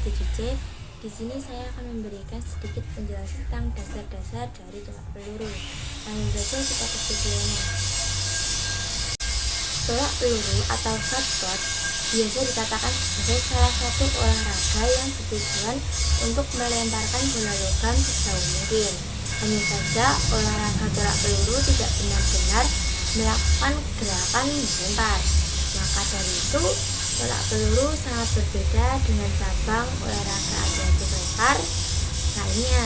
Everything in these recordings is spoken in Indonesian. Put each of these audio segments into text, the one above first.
7C. Di sini saya akan memberikan sedikit penjelasan tentang dasar-dasar dari tolak peluru. Langsung saja kita ke videonya. Tolak peluru atau shotput biasa dikatakan sebagai salah satu olahraga yang bertujuan untuk melemparkan bola logam sejauh mungkin. Hanya saja olahraga tolak peluru tidak benar-benar melakukan gerakan melempar. Maka dari itu, tolak peluru sangat berbeda dengan cabang olahraga atletik lempar lainnya.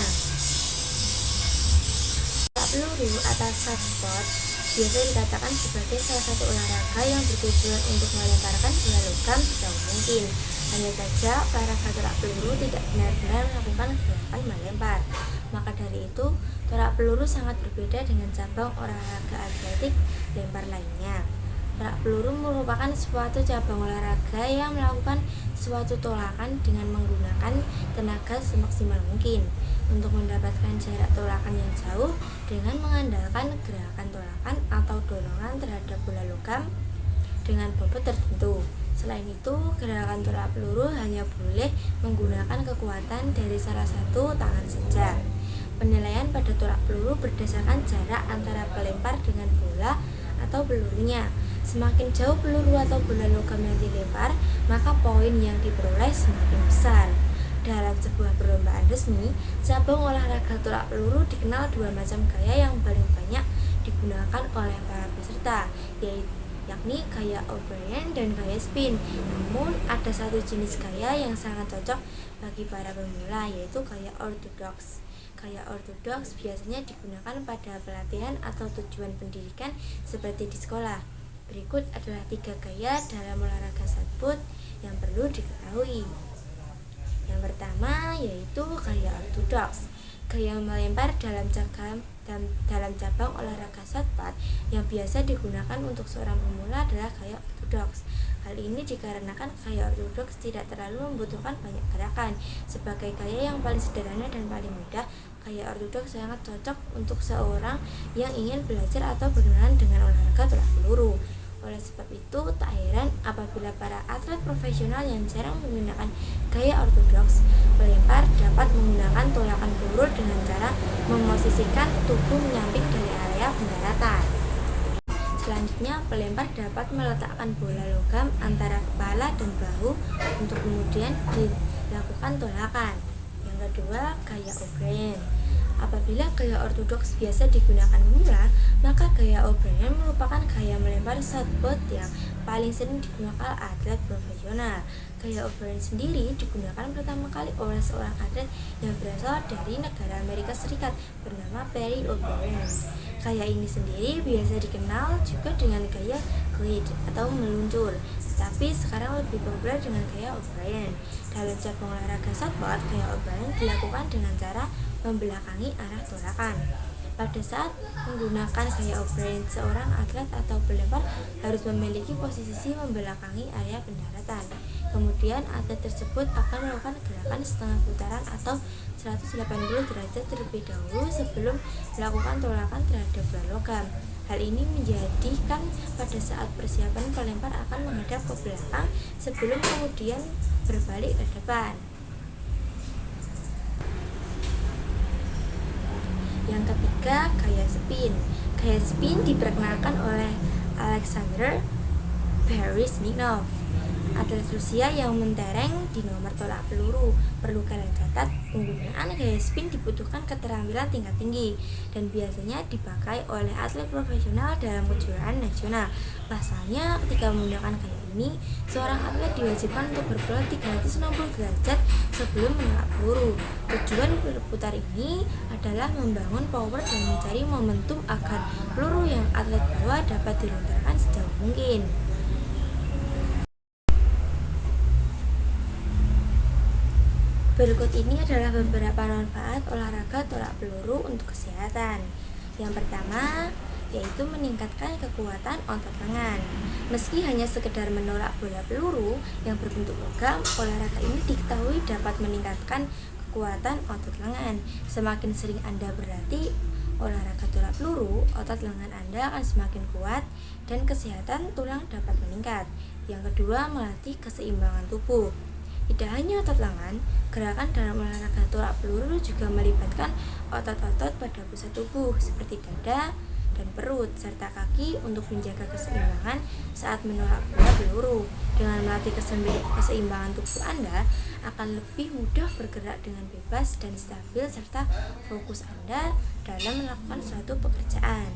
Tolak peluru atau shotput biasa dikatakan sebagai salah satu olahraga yang bertujuan untuk melemparkan bola logam sejauh mungkin. Hanya saja olahraga tolak peluru tidak benar-benar melakukan gerakan melempar. Maka dari itu, tolak peluru sangat berbeda dengan cabang olahraga atletik lempar lainnya. Tolak peluru merupakan suatu cabang olahraga yang melakukan suatu tolakan dengan menggunakan tenaga semaksimal mungkin untuk mendapatkan jarak tolakan yang jauh dengan mengandalkan gerakan tolakan atau dorongan terhadap bola logam dengan bobot tertentu. Selain itu, gerakan tolak peluru hanya boleh menggunakan kekuatan dari salah satu tangan saja. Penilaian pada tolak peluru berdasarkan jarak antara pelempar dengan bola atau pelurunya. Semakin jauh peluru atau bola logam yang dilempar, maka poin yang diperoleh semakin besar. Dalam sebuah perlombaan resmi, cabang olahraga tolak peluru dikenal dua macam gaya yang paling banyak digunakan oleh para peserta, yakni gaya O'Brien dan gaya spin. Namun, ada satu jenis gaya yang sangat cocok bagi para pemula, yaitu gaya ortodoks. Gaya ortodoks biasanya digunakan pada pelatihan atau tujuan pendidikan seperti di sekolah. Berikut adalah 3 gaya dalam olahraga shotput yang perlu diketahui. Yang pertama yaitu gaya ortodoks. Gaya melempar dalam cabang olahraga shotput yang biasa digunakan untuk seorang pemula adalah gaya ortodoks. Hal ini dikarenakan gaya ortodoks tidak terlalu membutuhkan banyak gerakan. Sebagai gaya yang paling sederhana dan paling mudah, gaya ortodoks sangat cocok untuk seorang yang ingin belajar atau berkenalan dengan olahraga tolak peluru. Oleh sebab itu, tak heran apabila para atlet profesional yang jarang menggunakan gaya ortodoks pelempar dapat menggunakan tolakan peluru dengan cara memosisikan tubuh menyamping dari area pendaratan. Selanjutnya, pelempar dapat meletakkan bola logam antara kepala dan bahu untuk kemudian dilakukan tolakan. Yang kedua, gaya O'Brien. Apabila gaya ortodoks biasa digunakan pemula, maka gaya O'Brien merupakan gaya melempar shotput yang paling sering digunakan atlet profesional. Gaya O'Brien sendiri digunakan pertama kali oleh seorang atlet yang berasal dari negara Amerika Serikat bernama Perry O'Brien. Gaya ini sendiri biasa dikenal juga dengan gaya glide atau meluncur, tetapi sekarang lebih populer dengan gaya O'Brien. Dalam cabang olahraga shotput, gaya O'Brien dilakukan dengan cara membelakangi arah tolakan. Pada saat menggunakan gaya O'Brien, seorang atlet atau pelempar harus memiliki posisi membelakangi area pendaratan. Kemudian atlet tersebut akan melakukan gerakan setengah putaran atau 180 derajat terlebih dahulu sebelum melakukan tolakan terhadap bola logam. Hal ini menjadikan pada saat persiapan pelempar akan menghadap ke belakang sebelum kemudian berbalik ke depan. Yang ketiga, gaya spin. Gaya spin diperkenalkan oleh Alexander Baryshnikov, atlet Rusia yang mentereng di nomor tolak peluru. Perlu kalian catat, penggunaan gaya spin dibutuhkan keterampilan tingkat tinggi dan biasanya dipakai oleh atlet profesional dalam kejuaraan nasional. Pasalnya, ketika menggunakan gaya ini, seorang atlet diwajibkan untuk berbelok 360 derajat sebelum menolak peluru. Tujuan berputar ini adalah membangun power dan mencari momentum agar peluru yang atlet bawa dapat dilontarkan sejauh mungkin. Berikut ini adalah beberapa manfaat olahraga tolak peluru untuk kesehatan. Yang pertama, yaitu meningkatkan kekuatan otot lengan. Meski hanya sekedar menolak bola peluru yang berbentuk logam, olahraga ini diketahui dapat meningkatkan kekuatan otot lengan. Semakin sering Anda berlatih olahraga tolak peluru, otot lengan Anda akan semakin kuat dan kesehatan tulang dapat meningkat. Yang kedua, melatih keseimbangan tubuh. Tidak hanya otot lengan, gerakan dalam olahraga tolak peluru juga melibatkan otot-otot pada pusat tubuh seperti dada dan perut serta kaki untuk menjaga keseimbangan saat menolak bola peluru. Dengan melatih keseimbangan tubuh Anda akan lebih mudah bergerak dengan bebas dan stabil serta fokus Anda dalam melakukan suatu pekerjaan.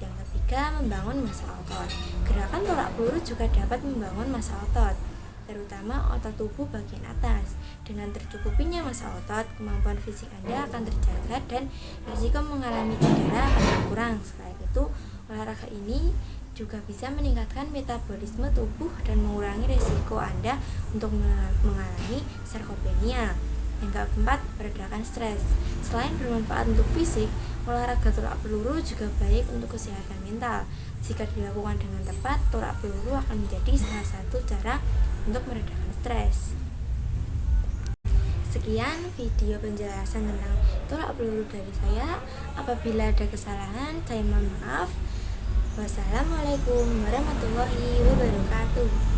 Yang ketiga, membangun massa otot. Gerakan tolak peluru juga dapat membangun massa otot, terutama otot tubuh bagian atas. Dengan tercukupinya massa otot, kemampuan fisik Anda akan terjaga dan risiko mengalami cedera akan berkurang. Selain itu, olahraga ini juga bisa meningkatkan metabolisme tubuh dan mengurangi risiko Anda untuk mengalami sarkopenia. Yang keempat, meredakan stres. Selain bermanfaat untuk fisik, olahraga tolak peluru juga baik untuk kesehatan mental. Jika dilakukan dengan tepat, tolak peluru akan menjadi salah satu cara untuk meredakan stres. Sekian video penjelasan tentang tolak peluru dari saya. Apabila ada kesalahan, saya mohon maaf. Wassalamualaikum warahmatullahi wabarakatuh.